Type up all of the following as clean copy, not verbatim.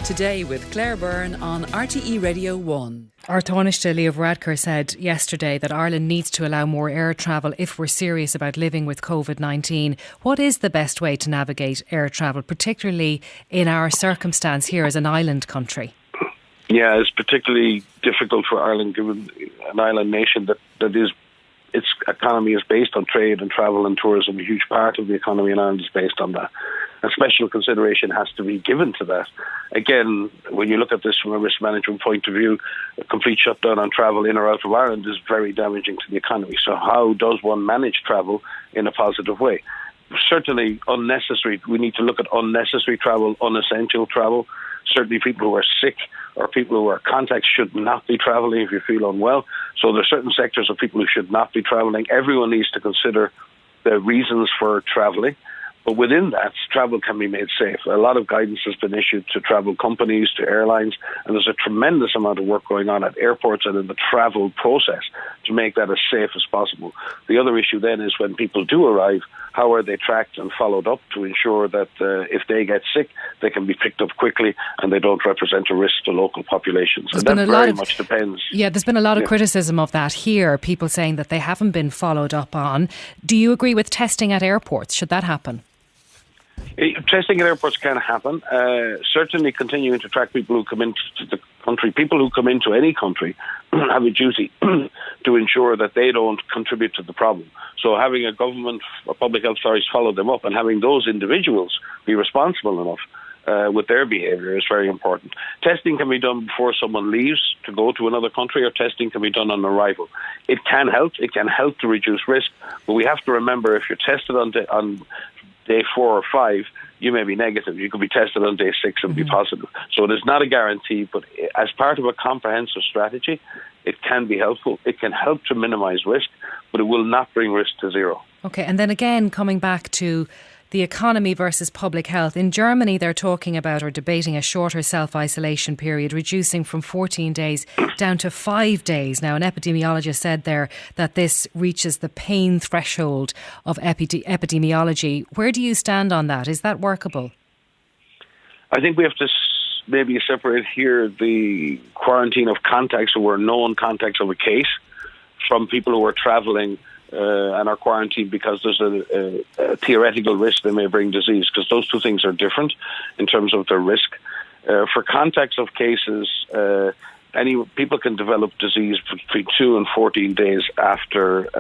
Today with Claire Byrne on RTE Radio 1. Our Taoiseach Leo Varadkar said yesterday that Ireland needs to allow more air travel if we're serious about living with COVID-19. What is the best way to navigate air travel, particularly in our circumstance here as an island country? Yeah, it's particularly difficult for Ireland, given an island nation that is, its economy is based on trade and travel and tourism. A huge part of the economy in Ireland is based on that. And special consideration has to be given to that. Again, when you look at this from a risk management point of view, a complete shutdown on travel in or out of Ireland is very damaging to the economy. So how does one manage travel in a positive way? Certainly unnecessary. We need to look at unnecessary travel, unessential travel. Certainly people who are sick or people who are contacts should not be travelling if you feel unwell. So there are certain sectors of people who should not be travelling. Everyone needs to consider the reasons for travelling. But within that, travel can be made safe. A lot of guidance has been issued to travel companies, to airlines, and there's a tremendous amount of work going on at airports and in the travel process to make that as safe as possible. The other issue then is when people do arrive, how are they tracked and followed up to ensure that if they get sick, they can be picked up quickly and they don't represent a risk to local populations. And that very much depends. Yeah, there's been a lot of criticism of that here, people saying that they haven't been followed up on. Do you agree with testing at airports? Should that happen? Testing at airports can happen. Certainly continuing to track people who come into the country. People who come into any country have a duty to ensure that they don't contribute to the problem. So having a government or public health authorities follow them up and having those individuals be responsible enough with their behaviour is very important. Testing can be done before someone leaves to go to another country, or testing can be done on arrival. It can help. It can help to reduce risk, but we have to remember if you're tested on day 4 or 5, you may be negative. You could be tested on day 6 and be positive. So it is not a guarantee, but as part of a comprehensive strategy, it can be helpful. It can help to minimise risk, but it will not bring risk to zero. Okay, and then again, coming back to the economy versus public health. In Germany, they're talking about or debating a shorter self-isolation period, reducing from 14 days down to 5 days. Now, an epidemiologist said there that this reaches the pain threshold of epidemiology. Where do you stand on that? Is that workable? I think we have to maybe separate here the quarantine of contacts who are known contacts of a case from people who are travelling and are quarantined because there's a theoretical risk they may bring disease, because those two things are different in terms of their risk. For contacts of cases, people can develop disease between 2 and 14 days after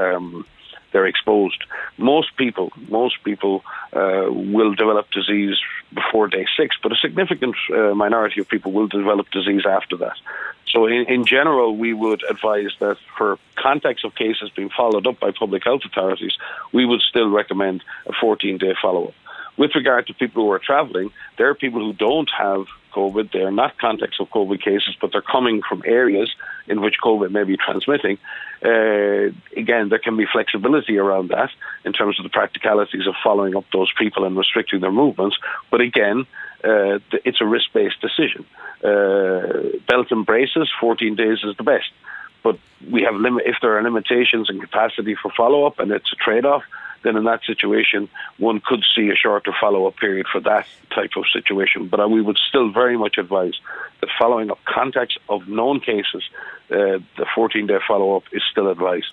they're exposed. Most people will develop disease before day 6, but a significant minority of people will develop disease after that. So in general, we would advise that for contacts of cases being followed up by public health authorities, we would still recommend a 14-day follow-up. With regard to people who are travelling, there are people who don't have COVID. They are not contacts of COVID cases, but they're coming from areas in which COVID may be transmitting. Again, there can be flexibility around that in terms of the practicalities of following up those people and restricting their movements. But again, it's a risk-based decision. Belt and braces, 14 days is the best. But we have if there are limitations in capacity for follow-up and it's a trade-off, then in that situation, one could see a shorter follow-up period for that type of situation. But we would still very much advise that following up contacts of known cases, the 14-day follow-up is still advised.